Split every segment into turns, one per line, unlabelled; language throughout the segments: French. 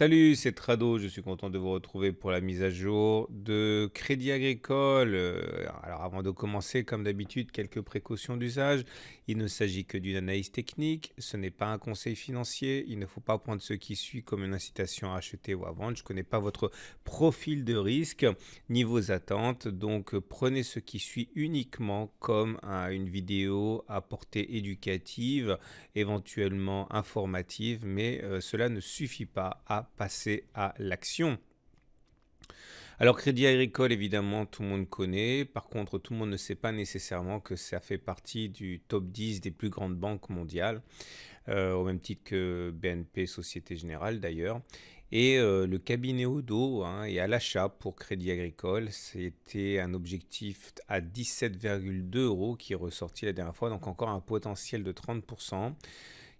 Salut, c'est Trado, je suis content de vous retrouver pour la mise à jour de Crédit Agricole. Alors avant de commencer, comme d'habitude, quelques précautions d'usage. Il ne s'agit que d'une analyse technique, ce n'est pas un conseil financier, il ne faut pas prendre ce qui suit comme une incitation à acheter ou à vendre. Je ne connais pas votre profil de risque ni vos attentes, donc prenez ce qui suit uniquement comme une vidéo à portée éducative, éventuellement informative, mais cela ne suffit pas à passer à l'action. Alors Crédit Agricole, évidemment, tout le monde connaît. Par contre, tout le monde ne sait pas nécessairement que ça fait partie du top 10 des plus grandes banques mondiales, au même titre que BNP, Société Générale d'ailleurs. Et le cabinet au dos est à l'achat pour Crédit Agricole. C'était un objectif à 17,2 euros qui est ressorti la dernière fois, donc encore un potentiel de 30%.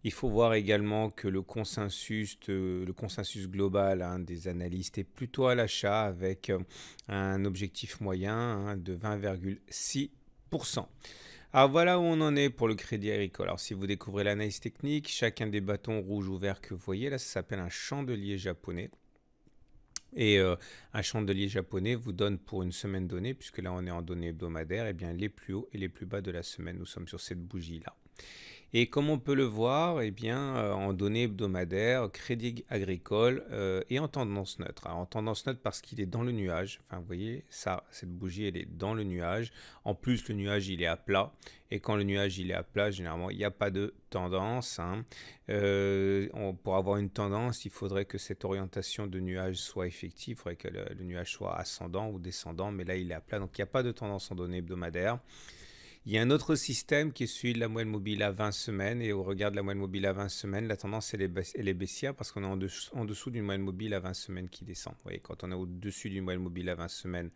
Il faut voir également que le consensus global des analystes est plutôt à l'achat avec un objectif moyen de 20,6%. Alors voilà où on en est pour le Crédit Agricole. Alors si vous découvrez l'analyse technique, chacun des bâtons rouges ou verts que vous voyez là, ça s'appelle un chandelier japonais. Et un chandelier japonais vous donne pour une semaine donnée, puisque là on est en données hebdomadaires, et bien les plus hauts et les plus bas de la semaine. Nous sommes sur cette bougie-là. Et comme on peut le voir, eh bien, en données hebdomadaires, Crédit Agricole est en tendance neutre. Alors, en tendance neutre parce qu'il est dans le nuage. Enfin, vous voyez, ça, cette bougie, elle est dans le nuage. En plus, le nuage, il est à plat. Et quand le nuage, il est à plat, généralement, il n'y a pas de tendance. Pour avoir une tendance, il faudrait que cette orientation de nuage soit effective. Il faudrait que le nuage soit ascendant ou descendant. Mais là, il est à plat. Donc, il n'y a pas de tendance en données hebdomadaires. Il y a un autre système qui est celui de la moyenne mobile à 20 semaines. Et au regard de la moyenne mobile à 20 semaines, la tendance elle est baissière parce qu'on est en dessous d'une moyenne mobile à 20 semaines qui descend. Vous voyez, quand on est au-dessus d'une moyenne mobile à 20 semaines,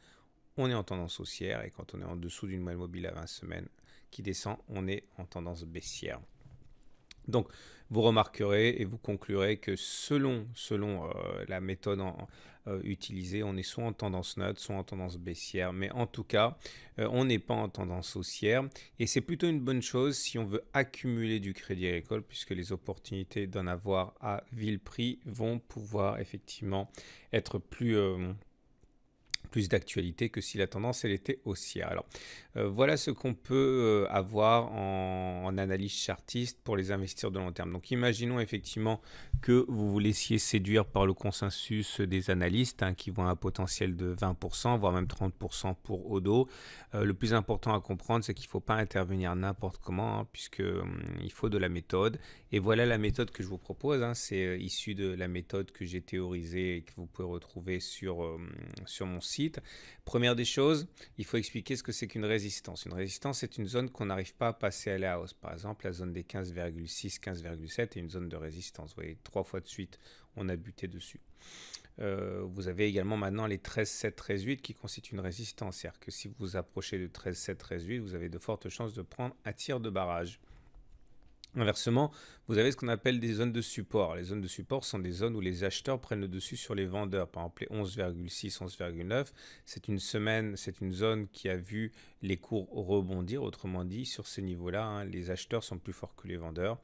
on est en tendance haussière. Et quand on est en dessous d'une moyenne mobile à 20 semaines qui descend, on est en tendance baissière. Donc, vous remarquerez et vous conclurez que selon la méthode utilisée, on est soit en tendance neutre, soit en tendance baissière. Mais en tout cas, on n'est pas en tendance haussière. Et c'est plutôt une bonne chose si on veut accumuler du crédit agricole, puisque les opportunités d'en avoir à vil prix vont pouvoir effectivement être plus d'actualité que si la tendance elle était haussière. Alors voilà ce qu'on peut avoir en analyse chartiste pour les investisseurs de long terme. Donc imaginons effectivement que vous vous laissiez séduire par le consensus des analystes qui vont à un potentiel de 20%, voire même 30% pour Odo. Le plus important à comprendre, c'est qu'il ne faut pas intervenir n'importe comment, puisque il faut de la méthode. Et voilà la méthode que je vous propose. C'est issu de la méthode que j'ai théorisée et que vous pouvez retrouver sur mon site. Première des choses, il faut expliquer ce que c'est qu'une résistance. Une résistance, c'est une zone qu'on n'arrive pas à passer à la hausse. Par exemple, la zone des 15,6, 15,7 est une zone de résistance. Vous voyez, 3 fois de suite, on a buté dessus. Vous avez également maintenant les 13,7, 13,8 qui constituent une résistance. C'est-à-dire que si vous vous approchez de 13,7, 13,8, vous avez de fortes chances de prendre un tir de barrage. Inversement, vous avez ce qu'on appelle des zones de support. Les zones de support sont des zones où les acheteurs prennent le dessus sur les vendeurs. Par exemple, les 11,6, 11,9, c'est une zone qui a vu les cours rebondir. Autrement dit, sur ces niveaux-là, les acheteurs sont plus forts que les vendeurs.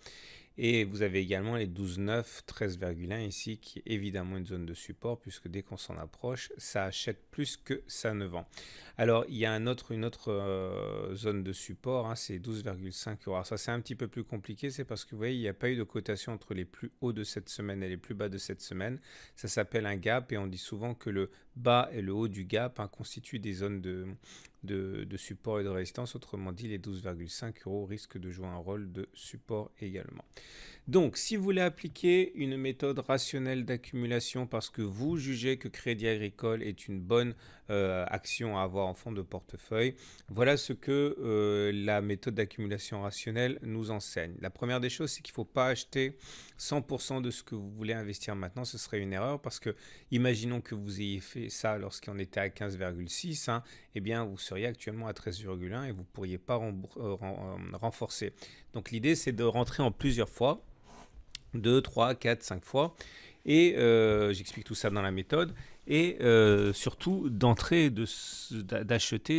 Et vous avez également les 12,9, 13,1 ici, qui est évidemment une zone de support, puisque dès qu'on s'en approche, ça achète plus que ça ne vend. Alors, il y a une autre zone de support, c'est 12,5 euros. Alors ça, c'est un petit peu plus compliqué, c'est parce que vous voyez, il n'y a pas eu de cotation entre les plus hauts de cette semaine et les plus bas de cette semaine. Ça s'appelle un gap, et on dit souvent que le bas et le haut du gap constituent des zones de support et de résistance. Autrement dit, les 12,5 euros risquent de jouer un rôle de support également. Donc, si vous voulez appliquer une méthode rationnelle d'accumulation parce que vous jugez que Crédit Agricole est une bonne action à avoir en fond de portefeuille, voilà ce que la méthode d'accumulation rationnelle nous enseigne. La première des choses, c'est qu'il ne faut pas acheter 100% de ce que vous voulez investir maintenant. Ce serait une erreur parce que, imaginons que vous ayez fait ça lorsqu'on était à 15,6, eh bien, vous seriez actuellement à 13,1 et vous ne pourriez pas renforcer. Donc, l'idée, c'est de rentrer en plusieurs fois. 2, 3, 4, 5 fois. Et j'explique tout ça dans la méthode. et surtout d'acheter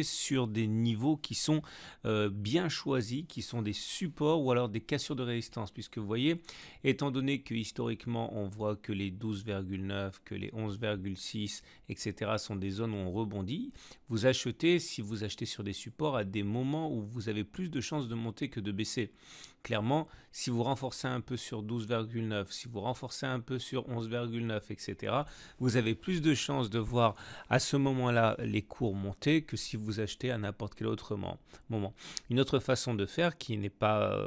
sur des niveaux qui sont bien choisis, qui sont des supports ou alors des cassures de résistance, puisque vous voyez, étant donné que historiquement on voit que les 12,9, que les 11,6, etc. sont des zones où on rebondit, vous achetez, si vous achetez sur des supports, à des moments où vous avez plus de chances de monter que de baisser. Clairement, si vous renforcez un peu sur 12,9, si vous renforcez un peu sur 11,9, etc., vous avez plus de chances de voir à ce moment-là les cours monter que si vous achetez à n'importe quel autre moment. Une autre façon de faire qui n'est pas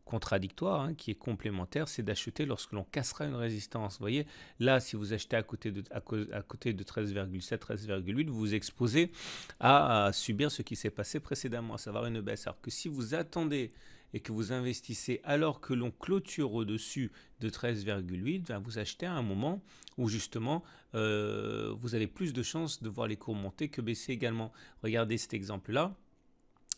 contradictoire, hein, qui est complémentaire, c'est d'acheter lorsque l'on cassera une résistance. Vous voyez, là, si vous achetez à côté de 13,7, 13,8, vous vous exposez à subir ce qui s'est passé précédemment, à savoir une baisse. Alors que si vous attendez et que vous investissez alors que l'on clôture au-dessus de 13,8, ben vous achetez à un moment où justement vous avez plus de chances de voir les cours monter que baisser également. Regardez cet exemple-là.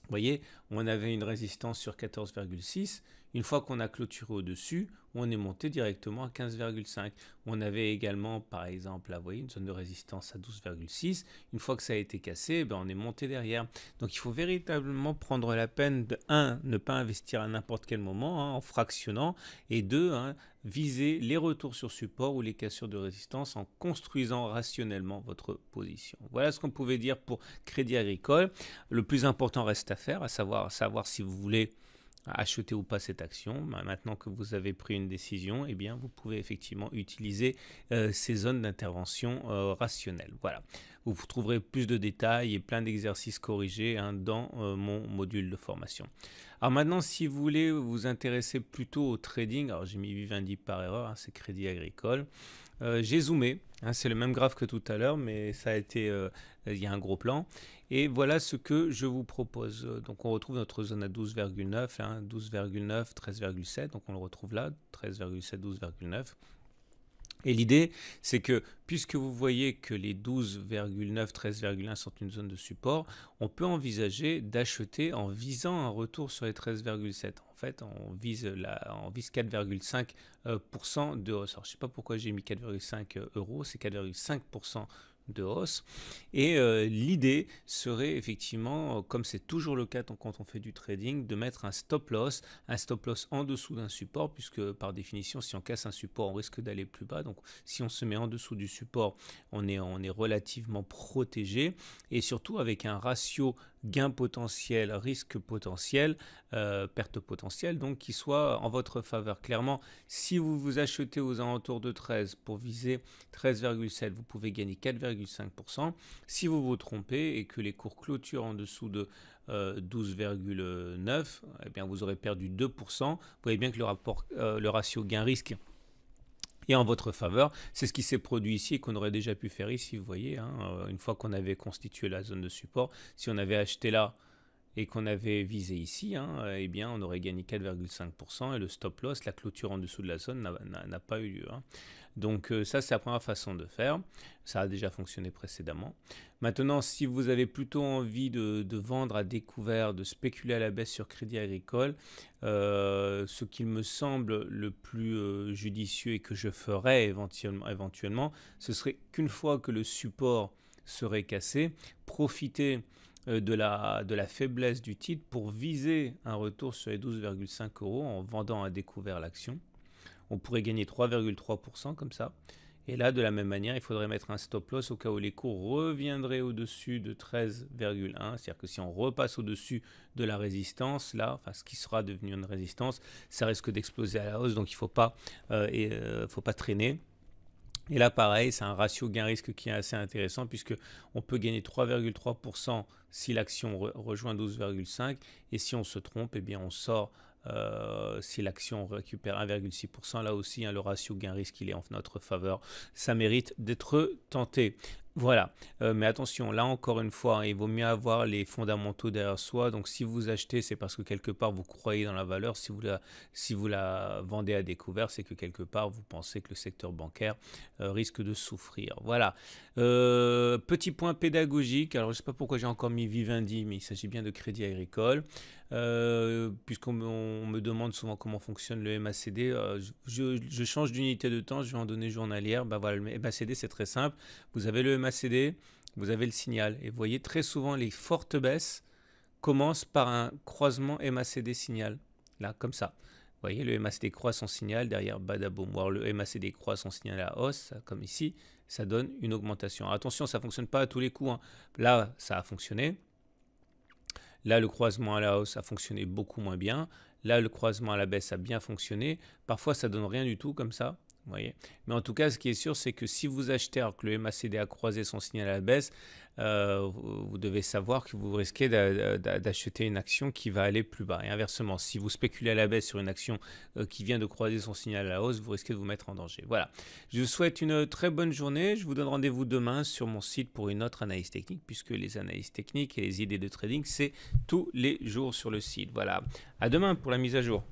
Vous voyez, on avait une résistance sur 14,6. Une fois qu'on a clôturé au-dessus, on est monté directement à 15,5. On avait également, par exemple, là, vous voyez, une zone de résistance à 12,6. Une fois que ça a été cassé, ben, on est monté derrière. Donc, il faut véritablement prendre la peine de, un, ne pas investir à n'importe quel moment, hein, en fractionnant, et deux, hein, viser les retours sur support ou les cassures de résistance en construisant rationnellement votre position. Voilà ce qu'on pouvait dire pour Crédit Agricole. Le plus important reste à faire, à savoir si vous voulez acheter ou pas cette action. Maintenant que vous avez pris une décision, eh bien, vous pouvez effectivement utiliser ces zones d'intervention rationnelles. Voilà. Vous trouverez plus de détails et plein d'exercices corrigés, hein, dans mon module de formation. Alors maintenant, si vous voulez vous intéresser plutôt au trading, alors j'ai mis Vivendi par erreur, hein, c'est Crédit Agricole. J'ai zoomé, hein, c'est le même graphe que tout à l'heure, mais ça a été, il y a un gros plan. Et voilà ce que je vous propose. Donc on retrouve notre zone à 12,9, hein, 12,9, 13,7, donc on le retrouve là, 13,7, 12,9. Et l'idée, c'est que puisque vous voyez que les 12,9, 13,1 sont une zone de support, on peut envisager d'acheter en visant un retour sur les 13,7. En fait, on vise 4,5% de hausse. Alors, je ne sais pas pourquoi j'ai mis 4,5 euros, c'est 4,5% de hausse. Et l'idée serait effectivement, comme c'est toujours le cas quand on fait du trading, de mettre un stop loss en dessous d'un support, puisque par définition, si on casse un support, on risque d'aller plus bas. Donc si on se met en dessous du support, on est relativement protégé, et surtout avec un ratio gain potentiel, risque potentiel, perte potentielle, donc qui soit en votre faveur. Clairement, si vous vous achetez aux alentours de 13 pour viser 13,7, vous pouvez gagner 4,5%. Si vous vous trompez et que les cours clôturent en dessous de 12,9, eh bien vous aurez perdu 2%. Vous voyez bien que le ratio gain-risque est en votre faveur. C'est ce qui s'est produit ici et qu'on aurait déjà pu faire ici, vous voyez, hein, une fois qu'on avait constitué la zone de support. Si on avait acheté là et qu'on avait visé ici, hein, eh bien on aurait gagné 4,5% et le stop loss, la clôture en dessous de la zone, n'a pas eu lieu, hein. Donc ça, c'est la première façon de faire. Ça a déjà fonctionné précédemment. Maintenant, si vous avez plutôt envie de vendre à découvert, de spéculer à la baisse sur Crédit Agricole, ce qui me semble le plus judicieux et que je ferais éventuellement, ce serait qu'une fois que le support serait cassé, profiter de la faiblesse du titre pour viser un retour sur les 12,5 euros en vendant à découvert l'action. On pourrait gagner 3,3% comme ça. Et là, de la même manière, il faudrait mettre un stop loss au cas où les cours reviendraient au-dessus de 13,1. C'est-à-dire que si on repasse au-dessus de la résistance, là, enfin ce qui sera devenu une résistance, ça risque d'exploser à la hausse. Donc il ne faut pas traîner. Et là, pareil, c'est un ratio gain-risque qui est assez intéressant puisque on peut gagner 3,3% si l'action rejoint 12,5 et si on se trompe, eh bien on sort. Si l'action récupère 1,6%, là aussi, hein, le ratio gain-risque il est en notre faveur. Ça mérite d'être tenté. Voilà, mais attention, là encore une fois, hein, il vaut mieux avoir les fondamentaux derrière soi. Donc si vous achetez, c'est parce que quelque part vous croyez dans la valeur. Si vous la vendez à découvert, c'est que quelque part vous pensez que le secteur bancaire risque de souffrir. Voilà, petit point pédagogique. Alors je ne sais pas pourquoi j'ai encore mis Vivendi, mais il s'agit bien de Crédit Agricole. puisqu'on me demande souvent comment fonctionne le MACD, je change d'unité de temps, je vais en donner journalière. Bah voilà, le MACD c'est très simple. Vous avez le MACD, vous avez le signal. Et vous voyez très souvent les fortes baisses commencent par un croisement MACD signal. Là, comme ça. Vous voyez, le MACD croît son signal, derrière badaboum. Voir le MACD croît son signal à hausse, comme ici, ça donne une augmentation. Alors, attention, ça ne fonctionne pas à tous les coups, hein. Là, ça a fonctionné. Là, le croisement à la hausse a fonctionné beaucoup moins bien. Là, le croisement à la baisse a bien fonctionné. Parfois, ça donne rien du tout comme ça. Vous voyez. Mais en tout cas, ce qui est sûr, c'est que si vous achetez alors que le MACD a croisé son signal à la baisse, vous devez savoir que vous risquez d'acheter une action qui va aller plus bas. Et inversement, si vous spéculez à la baisse sur une action qui vient de croiser son signal à la hausse, vous risquez de vous mettre en danger. Voilà. Je vous souhaite une très bonne journée. Je vous donne rendez-vous demain sur mon site pour une autre analyse technique, puisque les analyses techniques et les idées de trading, c'est tous les jours sur le site. Voilà. À demain pour la mise à jour.